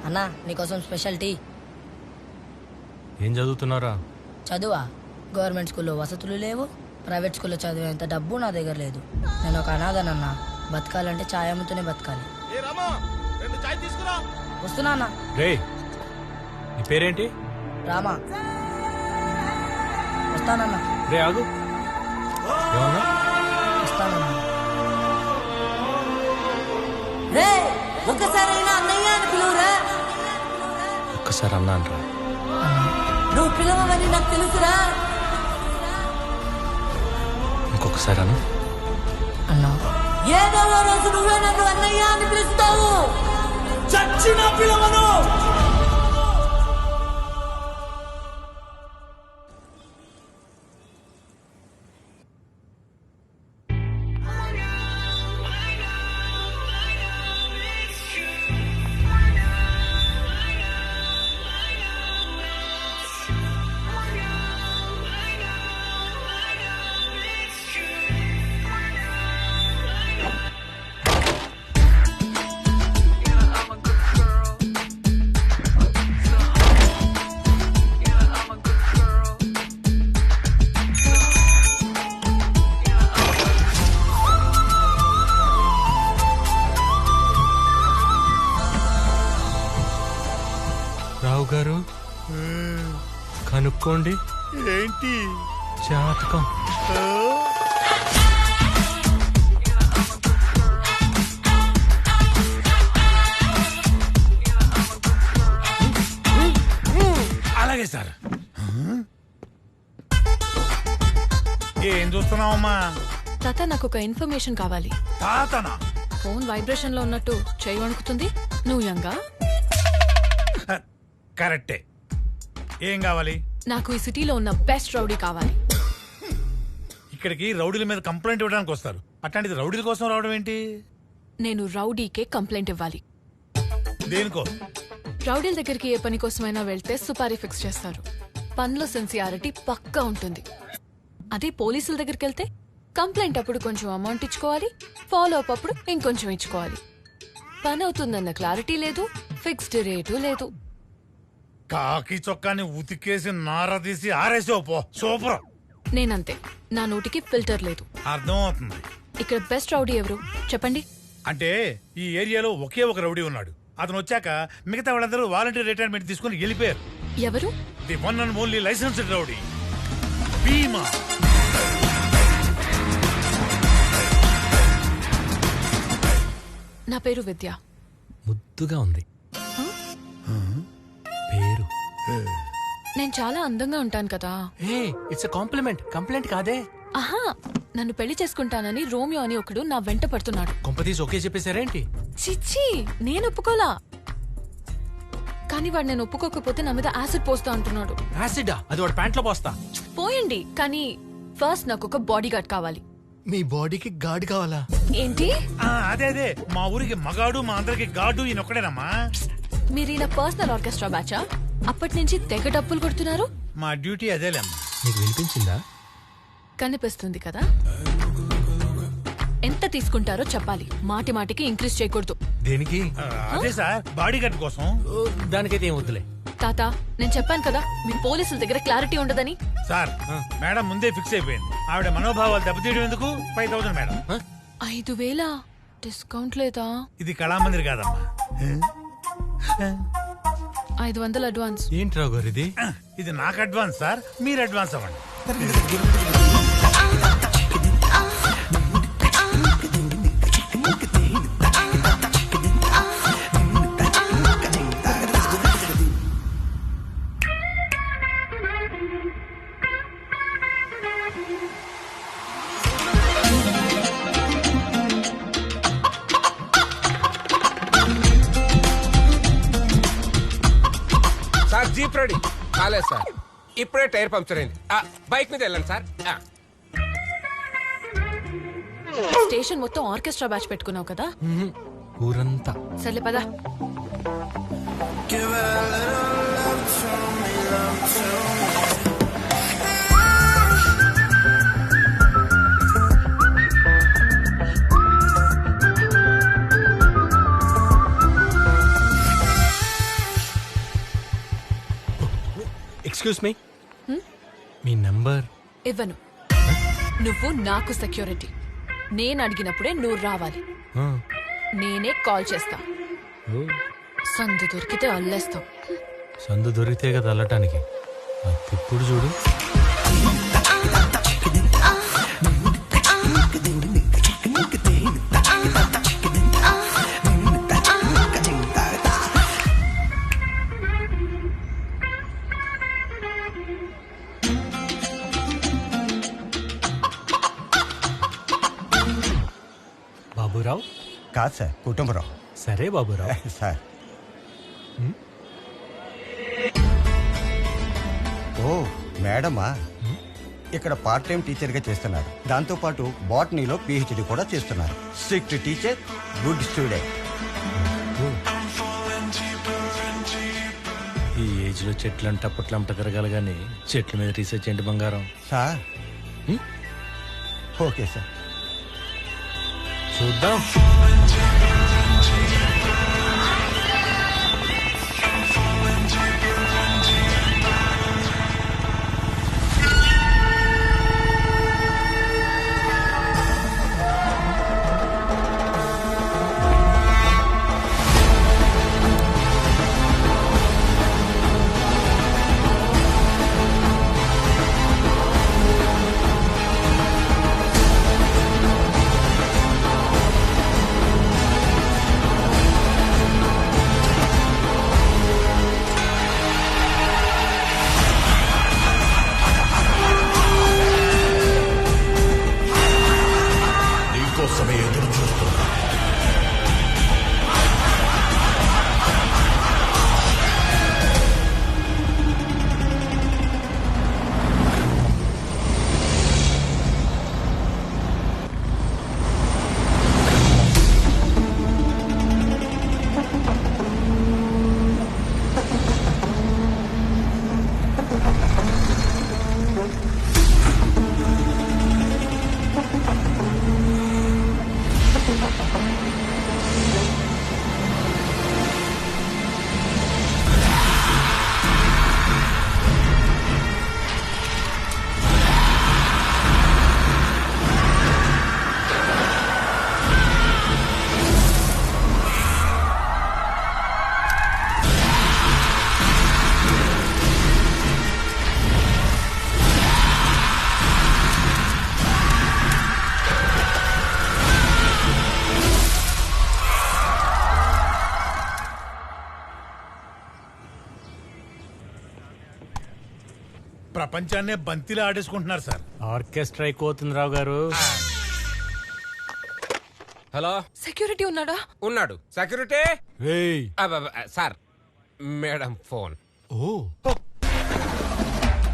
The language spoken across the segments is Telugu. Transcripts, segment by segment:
అన్నా నీకోసం స్పెషల్ టీ. ఏం చదువుతున్నారా? చదువా? గవర్నమెంట్ స్కూల్లో వసతులు లేవు, ప్రైవేట్ స్కూల్లో చదివేంత డబ్బు నా దగ్గర లేదు. నేను ఒక అనాథనన్నా. బతకాలంటే ఛాయ్ అమ్ముతూనే బతకాలి. వస్తున్నా అన్నా. రే, నీ పేరేంటి? రామా. వస్తానన్నా. రే ఆగు. ఏమన్నా? వస్తానన్నా. ఒక్కసారైనా అన్నయ్య అని పిలువురా. ఒక్కసారి అన్నా అనరా. నువ్వు పిలవమని నాకు తెలుసురా. ఇంకొకసారి అన్నా. అన్నా ఏదో ఓ రోజు నువ్వే నన్ను అన్నయ్య అని పిలుస్తావు. చచ్చిన పిలవను. రావు గారు కనుక్కోండి. ఏంటి? జాతకం. అలాగే సార్. ఏం చూస్తున్నావమ్మా? తాత, నాకు ఒక ఇన్ఫర్మేషన్ కావాలి. తాతనా? ఫోన్ వైబ్రేషన్ లో ఉన్నట్టు చేయి వణుకుతుంది. నువ్వు యంగా? కరెక్టే. ఏం కావాలి? నాకు ఈ సిటీలో ఉన్న బెస్ట్ రౌడీ కావాలి. ఇక్కడికి రౌడీల మీద కంప్లైంట్ ఇవ్వడానికి వస్తారు. అట్లాంటిది రౌడీల కోసం రావడం ఏంటి? నేను రౌడీకే కంప్లైంట్ ఇవ్వాలి. దేనికో? రౌడీల దగ్గరికి ఏ పని కోసమైనా వెళ్తే సుపారీ ఫిక్స్ చేస్తారు. పనిలో సిన్సియారిటీ పక్కా ఉంటుంది. అదే పోలీసుల దగ్గరికి వెళ్తే కంప్లైంట్ అప్పుడు కొంచెం అమౌంట్ ఇచ్చుకోవాలి, ఫాలో అప్ అప్పుడు ఇంకొంచెం ఇచ్చుకోవాలి. పని అవుతుందన్న క్లారిటీ లేదు, ఫిక్స్డ్ రేటు లేదు. కాకి చొక్కాని ఉతికేసి నార తీసి ఆరేసావు పో. సూపర్. నేనంతే, నా నోటికి ఫిల్టర్ లేదు. అర్థం అవుతుంది. ఇక్కడ బెస్ట్ రౌడీ ఎవరు చెప్పండి. అంటే ఈ ఏరియాలో ఒకే ఒక రౌడీ ఉన్నాడు. అతను వచ్చాక మిగతా వాళ్ళందరూ వాలంటీర్ రిటైర్మెంట్ తీసుకుని వెళ్ళిపోయారు. ఎవరు? The one and only licensed rowdy Bheema. నా పేరు విద్య. ముద్దుగా ఉంది పేరు. నేను చాలా అందంగా ఉంటాను కదా. ఏ, ఇట్స్ కాంప్లిమెంట్, కంప్లైంట్ కాదే. ఆహా, నన్ను పెళ్లి చేసుకుంటానని రోమియో అని ఒకడు నా వెంట పడుతున్నాడు. కొంపతీసి ఓకే చెప్పేశారేంటి? చిచ్చి, నేను ఒప్పుకోలా. కానీ వాడు నేను ఒప్పుకోకపోతే నా మీద యాసిడ్ పోస్తా అంటున్నాడు. యాసిడా? అది వాడు ప్యాంట్లో పోస్తా. పోయండి, కానీ ఫస్ట్ నాకు ఒక బాడీ గార్డ్ కావాలి. మీ బాడీకి గార్డ్ కావాలా? ఏంటి? అదే అదే, మా ఊరికి మగాడు, మా అందరికి గాడు ఈయన ఒక్కడేనమ్మా. మీరు ఈయన పర్సనల్ ఆర్కెస్ట్రా బ్యాచా? అప్పటి నుంచి తెగ డప్పులు కొడుతున్నారు. మా డ్యూటీ అదేలేమ్మా. నీకు వినిపించిందా? కనిపిస్తుంది కదా. ఎంత తీసుకుంటారో చెప్పాలి, మాటి మాటికి ఇంక్రీజ్ చేయకూడదు. దేనికి? అదే సార్, బాడీ గార్డ్ కోసం. దానికైతే ఏం వద్దులే. తాత, నేను చెప్పాను కదా మీ పోలీసుల దగ్గర క్లారిటీ ఉండదని. సార్, మేడం ముందే ఫిక్స్ అయిపోయింది. ఆవిడ మనోభావాలు దెబ్బతీయడం ఎందుకు? 5000 మేడం. 5000 డిస్కౌంట్ లేదా? ఇది కళామందిర్ కాదమ్మా. 500 అడ్వాన్స్. ఏంటి రావు గారు ఇది? ఇది నాకు అడ్వాన్స్ సార్, మీరు అడ్వాన్స్ అవ్వండి. సార్ జీప్ రెడీ కాలేదు సార్, ఇప్పుడే టైర్ పంక్చర్ అయింది. బైక్ మీద వెళ్ళండి సార్. స్టేషన్ మొత్తం ఆర్కెస్ట్రా బ్యాచ్ పెట్టుకున్నావు కదా. ఊరంతా. సర్లే పదా. ఎక్స్క్యూజ్ మీ మీ నంబర్ ఇవ్వను. నువ్వు నాకు సెక్యూరిటీ. నేను అడిగినప్పుడే నువ్వు రావాలి. నేనే కాల్ చేస్తా. సందు దొరికితే అల్లేస్తాం. సందు దొరికితే కదా అల్లటానికి. ఇప్పుడు చూడు. బాబురావు కాదు సార్, కుటుంబరావు. సరే బాబురావు. సార్ ఓ మేడమా, ఇక్కడ పార్ట్ టైం టీచర్గా చేస్తున్నారు. దాంతోపాటు బాటనీలో పిహెచ్డి కూడా చేస్తున్నారు. Strict teacher, good student. ఈ ఏజ్ లో చెట్లు అంటే అప్పట్లంట తిరగాలి కానీ చెట్ల మీద రీసెర్చ్ ఏంటి బంగారం? సార్ హ్మ్? Okay sir. చూద్దాం. నీకోసమే ఎదురు చూస్తున్నా. ప్రపంచాన్నే బంతిలా ఆడేసుకుంటున్నారు సార్. ఆర్కెస్ట్రా ఎక్కువవుతుంది రావు గారు. హలో, సెక్యూరిటీ ఉన్నాడా? ఉన్నాడు. సెక్యూరిటీ. ఏయ్. Sir, madam phone. Oh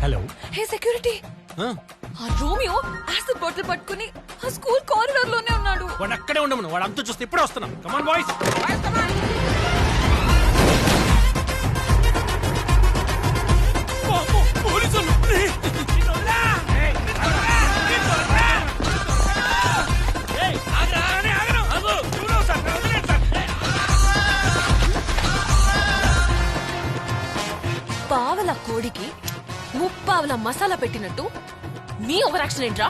hello. Hey security, ఆ రోమియో యాసిడ్ బాటిల్ పట్టుకుని ఆ స్కూల్ కారిడార్ లోనే ఉన్నాడు. వాడు అక్కడే ఉండమను. వాడు అంతా చూస్తే ఇప్పుడే వస్తున్నాం. Come on boys. పావల కోడికి ముప్పావల మసాలా పెట్టినట్టు నీ ఓవర్ యాక్షన్ ఏంట్రా?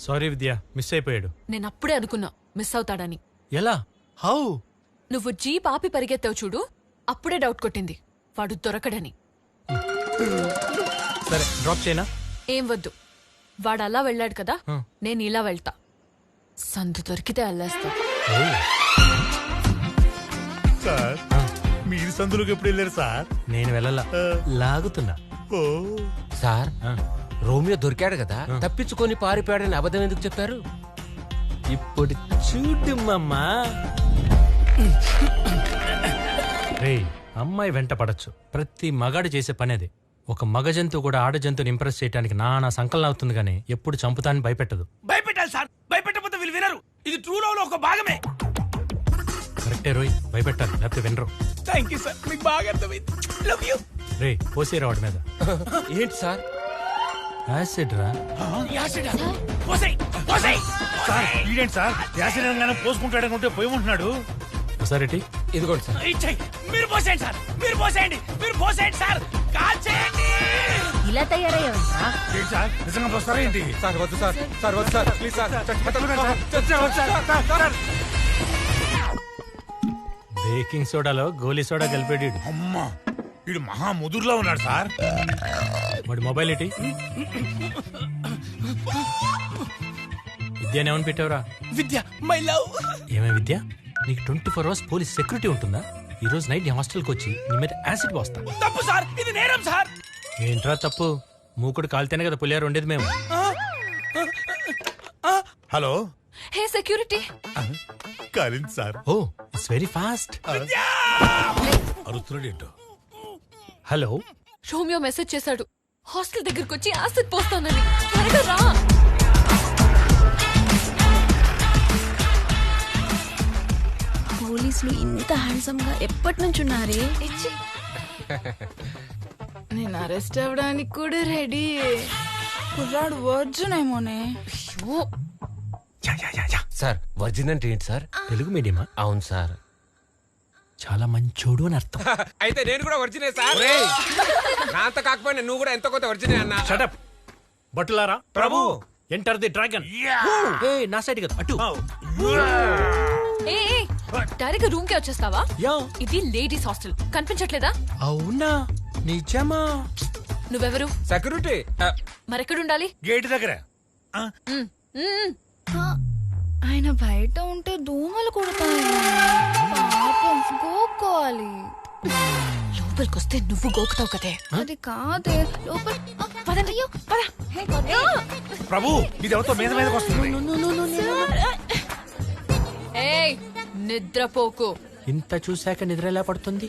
సారీ విద్య, మిస్ అయిపోయాడు. నేను అప్పుడే అనుకున్నా మిస్ అవుతాడని. ఎలా? హౌ? నువ్వు జీప్ ఆపి పరిగెత్తావు చూడు, అప్పుడే డౌట్ కొట్టింది వాడు దొరకడని. సరే డ్రాప్ చేయనా? ఏం వద్దు, వాడు అలా వెళ్ళాడు కదా, నేను ఇలా వెళ్తా. సందు దొరికితే అల్లేస్తా. సార్ మీరు సందులోకి ఎప్పుడు వెళ్ళారు సార్? నేను వెళ్ళలా, లాగుతున్నా. ఓ సార్, రోమియో దొరికాడు కదా, తప్పించుకొని పారిపోయాడని అబద్ధం ఎందుకు చెప్పారు? ఇప్పుడు చూడు మమ్మా. రే, అమ్మాయి వెంట పడచ్చు, ప్రతి మగాడు చేసే పని అది. ఒక మగ జంతువు కూడా ఆడ జంతువుని ఇంప్రెస్ చేయడానికి నానా సంకలనం అవుతుంది కానీ ఎప్పుడు చంపుతాన్ని భయపెట్టదు. భయపెట్టాలి సార్, భయపెట్టకపోతే వీళ్ళు వినరు. ఇది ట్రూ లవ్ లో ఒక భాగమే. కరెక్టే రోయ్, భయపెట్టాలి లేకపోతే వినరు. థ్యాంక్ యూ సార్, మీకు బాగా అర్థమైంది. Love you. రే, పోసేరా వాడి మీద. ఏంటి సార్? యాసిడ్ రా. సార్ ఈడేంటి సార్ యాసిడ్ పోసుకుంటాడనుకుంటే పోయి ఉంటున్నాడు. ఒకసారి ఇదిగోండి సార్. మీరు పోసేయండి సార్, మీరు పోసేయండి, మీరు పోసేయండి సార్, కాల్చేయండి. ఇలా తయారయ్యావంటా? ఏంటి సార్, నిజంగా పోస్తారా ఏంటి? సార్ వద్దు సార్, సార్ వద్దు సార్, ప్లీజ్ సార్. బేకింగ్ సోడాలో గోలీ సోడా కలిపేడు. అమ్మా, వీడు మహా ముదురులో ఉన్నాడు సార్. వాడి మొబైల్ ఏంటి? విద్య ఏమని పెట్టావురా? విద్య మై లవ్. ఏమే విద్య, నీకు 24 అవర్స్ పోలీస్ సెక్యూరిటీ ఉంటుందా? ఈ రోజు నైట్ నీ హాస్టల్కి వచ్చి నీ మీద యాసిడ్ పోస్తా. తప్పు సార్, ఇది నేరం సార్. ఏంట్రా తప్పు? మూకుడు కాలితేనే కదా పులియారు ఉండేది మేము. హలో, హే సెక్యూరిటీ, కాలింది sir. Oh it's very fast. అరుస్తున్నాడు ఏంటో. హలో, రోమియో మెసేజ్ చేశాడు, హాస్టల్ దగ్గరికి వచ్చి యాసిడ్ పోస్తానని. త్వరగా రా. పోలీసులు ఇంత హ్యాండ్సమ్ గా ఎప్పటి నుంచి ఉన్నారే? ఇచ్చి నేను అరెస్ట్ అవ్వడానికి కూడా రెడీ. కుర్రాడు వర్జున్ ఏమోనే. అయ్యో, సార్ వర్జిన్ అంటే ఏంటి సార్? తెలుగు మీడియమా? అవును సార్. చాలా మంచోడు అని అర్థం. అయితే నేను కూడా వర్జినే సార్. నా అంత కాకపోయినా నువ్వు కూడా ఎంతో కొంత వర్జినే అన్నా. షటప్ బట్టులారా. ప్రభు. Enter the dragon. ఏ నా సైడ్ కదా అటు. ఏ డైరెక్ట్ రూమ్ కి వచ్చేస్తావా? యా. ఇది లేడీస్ హాస్టల్, కనిపించట్లేదా? అవునా, నిజమా? నువ్వెవరు? సెక్యూరిటీ. మరెక్కడుండాలి? గేట్ దగ్గర. ఆయన బయట ఉంటే దోమలు కుడతాయి. పాపం గోక్కోవాలి. లోపలికొస్తే నువ్వు గోకుతావు కదే. అది కాదే లోపల. పదండి. పద. ప్రభు, ఇది ఎవరితో మీద మీదకి వస్తుంది. ఏయ్, నిద్రపోకు. ఇంత చూశాక నిద్ర ఎలా పడుతుంది?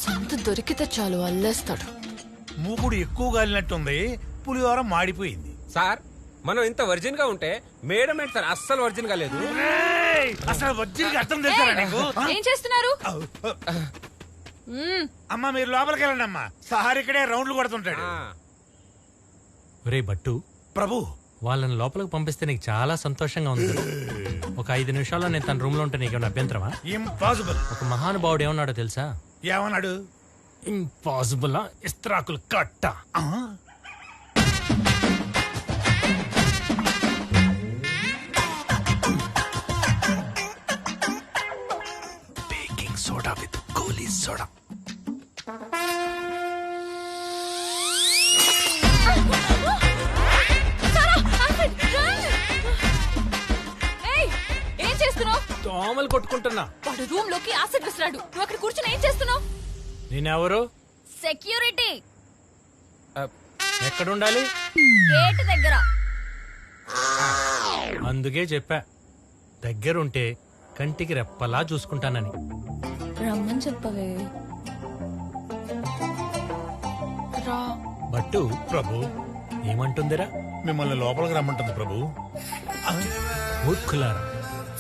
సంత దొరికితే చాలు అల్లేస్తాడు. మూకుడు ఎక్కువ గాలినట్టుంది, పులిహోర మాడిపోయింది. సార్ మనం ఇంత వర్జిన్ గా ఉంటే మేడం ఏంటి సార్ అస్సలు వర్జిన్ గా లేదు. ఏయ్, అసలు వజ్జీకి అర్థం చేస్తారా నీకు? ఏం చేస్తున్నారు? అమ్మా మీరు లోపలికి వెళ్ళండి అమ్మా, సహార్ ఇక్కడే రౌండ్లు కొడుతుంటాడు. ఒరే బట్టు, ప్రభు, వాళ్ళని లోపలికి పంపిస్తే నీకు చాలా సంతోషంగా ఉంది కదా? ఒక 5 నిమిషాల్లో నేను తన రూమ్ లో ఉంటే నీకేమైనా అభ్యంతరమా? ఇంపాసిబుల్. ఒక మహానుభావుడు ఏమన్నాడో తెలుసా? ఏమన్నాడు? ఇంపాసిబుల్ ఇస్త్రాకులు కట్ట. Baking soda with Goli soda. ఏయ్, ఏం చేస్తున్నావు? దోమలు కొట్టుకుంటున్నా. వాడు రూమ్ లోకి యాసిడ్ విసిరాడు. నువ్వు అక్కడ కూర్చొని ఏం చేస్తున్నావు? నేనెవరు? సెక్యూరిటీ. ఎక్కడుండాలి? గేట్ దగ్గర. అందుకే చెప్పా, దగ్గరుంటే కంటికి రెప్పలా చూసుకుంటానని. రమ్మని చెప్పవే. రా. బట్టు ప్రభు, ఏమంటుందిరా? మిమ్మల్ని లోపలికి రమ్మంటుంది ప్రభు. మూర్ఖులారా,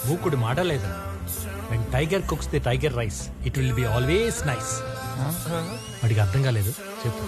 మూకుడు మాడలేదు. When tiger cooks the tiger rice, it will be always nice. వాడికి అర్థం కాలేదు చెప్పు.